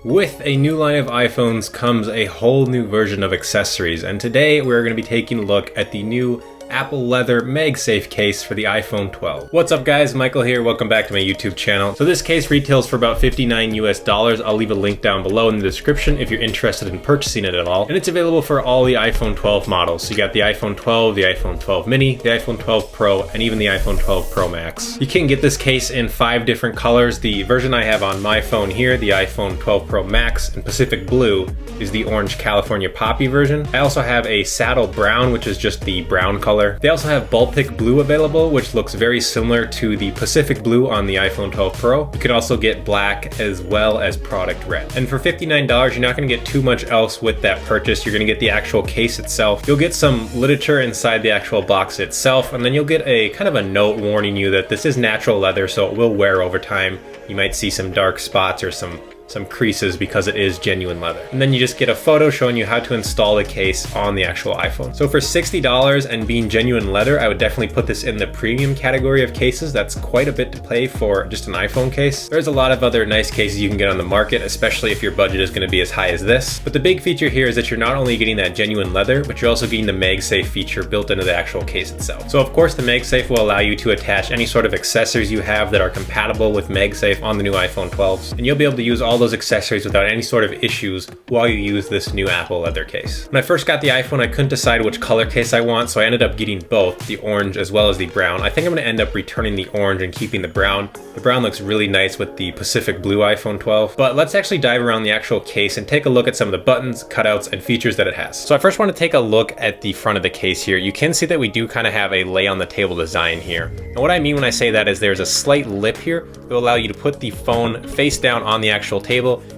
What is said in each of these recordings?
With a new line of iPhones comes a whole new version of accessories, and today we're going to be taking a look at the new Apple Leather MagSafe case for the iPhone 12. What's up guys, Michael here, welcome back to my YouTube channel. So this case retails for about $59 US. I'll leave a link down below in the description if you're interested in purchasing it at all. And it's available for all the iPhone 12 models. So you got the iPhone 12, the iPhone 12 mini, the iPhone 12 Pro, and even the iPhone 12 Pro Max. You can get this case in 5 different colors. The version I have on my phone here, the iPhone 12 Pro Max in Pacific Blue, is the orange California Poppy version. I also have a saddle brown, which is just the brown color. They also have Baltic Blue available, which looks very similar to the Pacific Blue on the iPhone 12 Pro. You could also get black as well as product red. And for $59, you're not going to get too much else with that purchase. You're going to get the actual case itself. You'll get some literature inside the actual box itself, and then you'll get a kind of a note warning you that this is natural leather, so it will wear over time. You might see some dark spots or some creases because it is genuine leather. And then you just get a photo showing you how to install the case on the actual iPhone. So for $60 and being genuine leather, I would definitely put this in the premium category of cases. That's quite a bit to pay for just an iPhone case. There's a lot of other nice cases you can get on the market, especially if your budget is going to be as high as this. But the big feature here is that you're not only getting that genuine leather, but you're also getting the MagSafe feature built into the actual case itself. So of course the MagSafe will allow you to attach any sort of accessories you have that are compatible with MagSafe on the new iPhone 12s, and you'll be able to use all those accessories without any sort of issues while you use this new Apple leather case. When I first got the iPhone, I couldn't decide which color case I want, so I ended up getting both, the orange as well as the brown. I think I'm going to end up returning the orange and keeping the brown. The brown looks really nice with the Pacific Blue iPhone 12. But let's actually dive around the actual case and take a look at some of the buttons, cutouts, and features that it has. So I first want to take a look at the front of the case here. You can see that we do kind of have a lay on the table design here. And what I mean when I say that is there's a slight lip here that will allow you to put the phone face down on the actual table.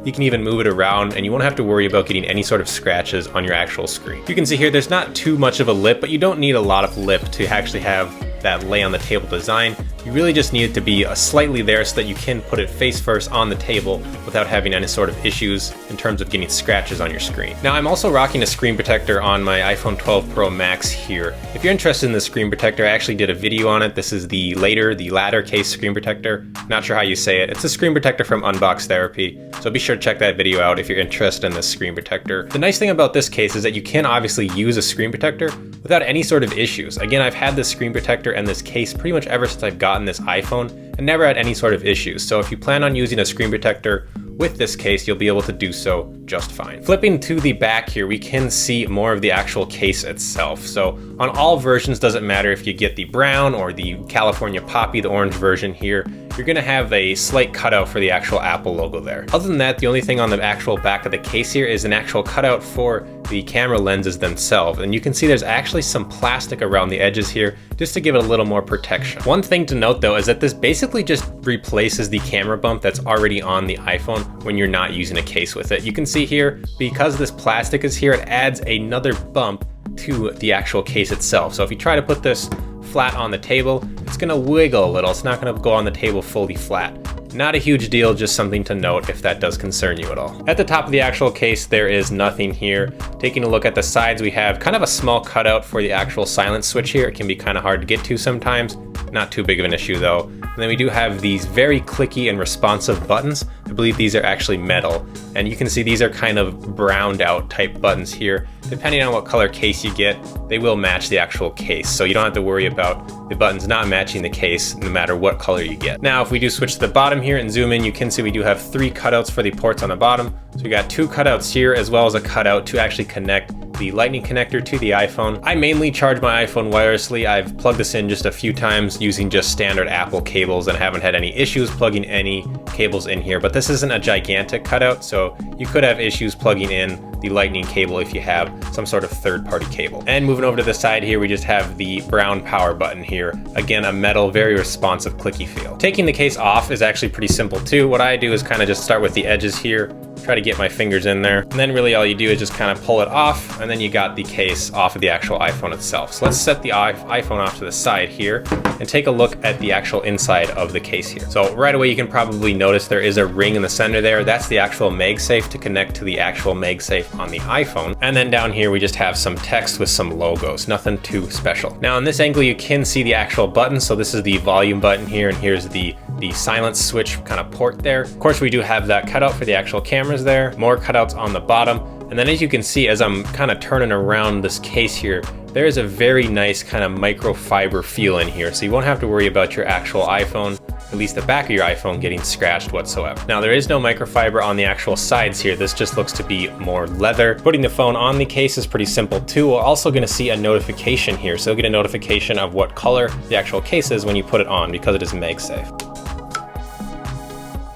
You can even move it around and you won't have to worry about getting any sort of scratches on your actual screen. You can see here there's not too much of a lip, but you don't need a lot of lip to actually have that lay on the table design. You really just need it to be slightly there so that you can put it face first on the table without having any sort of issues in terms of getting scratches on your screen. Now I'm also rocking a screen protector on my iPhone 12 Pro Max here. If you're interested in the screen protector, I actually did a video on it. This is the ladder case screen protector. Not sure how you say it. It's a screen protector from Unbox Therapy, so be sure to check that video out if you're interested in this screen protector. The nice thing about this case is that you can obviously use a screen protector without any sort of issues. Again, I've had this screen protector and this case pretty much ever since I've gotten this iPhone and never had any sort of issues. So if you plan on using a screen protector with this case, you'll be able to do so just fine. Flipping to the back here, we can see more of the actual case itself. So on all versions, doesn't matter if you get the brown or the California Poppy, the orange version here, you're gonna have a slight cutout for the actual Apple logo there. Other than that, the only thing on the actual back of the case here is an actual cutout for the camera lenses themselves. And you can see there's actually some plastic around the edges here just to give it a little more protection. One thing to note though is that this basically just replaces the camera bump that's already on the iPhone when you're not using a case with it. You can see here, because this plastic is here, it adds another bump to the actual case itself. So if you try to put this flat on the table, it's gonna wiggle a little. It's not gonna go on the table fully flat. Not a huge deal, just something to note if that does concern you at all. At the top of the actual case, there is nothing here. Taking a look at the sides, we have kind of a small cutout for the actual silence switch here. It can be kind of hard to get to sometimes. Not too big of an issue though. And then we do have these very clicky and responsive buttons. I believe these are actually metal. And you can see these are kind of browned out type buttons here. Depending on what color case you get, they will match the actual case. So you don't have to worry about the buttons not matching the case no matter what color you get. Now, if we do switch to the bottom here and zoom in, you can see we do have 3 cutouts for the ports on the bottom. So we got 2 cutouts here as well as a cutout to actually connect the lightning connector to the iPhone. I mainly charge my iPhone wirelessly. I've plugged this in just a few times using just standard Apple cables and haven't had any issues plugging any cables in here, but this isn't a gigantic cutout, so you could have issues plugging in the lightning cable if you have some sort of third-party cable. And moving over to the side here, we just have the brown power button here. Again, a metal, very responsive, clicky feel. Taking the case off is actually pretty simple too. What I do is kind of just start with the edges here, try to get my fingers in there, and then really all you do is just kind of pull it off, and then you got the case off of the actual iPhone itself. So let's set the iPhone off to the side here and take a look at the actual inside of the case here. So right away you can probably notice there is a ring in the center there. That's the actual MagSafe to connect to the actual MagSafe on the iPhone. And then down here we just have some text with some logos, nothing too special. Now in this angle you can see the actual button. So this is the volume button here, and here's the the silence switch kind of port there. Of course, we do have that cutout for the actual cameras there, more cutouts on the bottom. And then as you can see, as I'm kind of turning around this case here, there is a very nice kind of microfiber feel in here. So you won't have to worry about your actual iPhone, at least the back of your iPhone, getting scratched whatsoever. Now there is no microfiber on the actual sides here. This just looks to be more leather. Putting the phone on the case is pretty simple too. We're also gonna see a notification here. So you'll get a notification of what color the actual case is when you put it on, because it is MagSafe.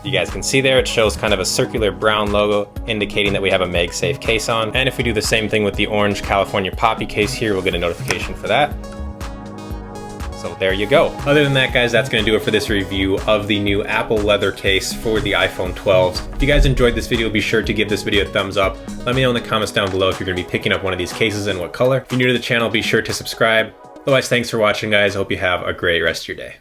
You guys can see there, it shows kind of a circular brown logo indicating that we have a MagSafe case on. And if we do the same thing with the orange California Poppy case here, we'll get a notification for that. So there you go. Other than that, guys, that's gonna do it for this review of the new Apple leather case for the iPhone 12s. If you guys enjoyed this video, be sure to give this video a thumbs up. Let me know in the comments down below if you're gonna be picking up one of these cases and what color. If you're new to the channel, be sure to subscribe. Otherwise, thanks for watching, guys. I hope you have a great rest of your day.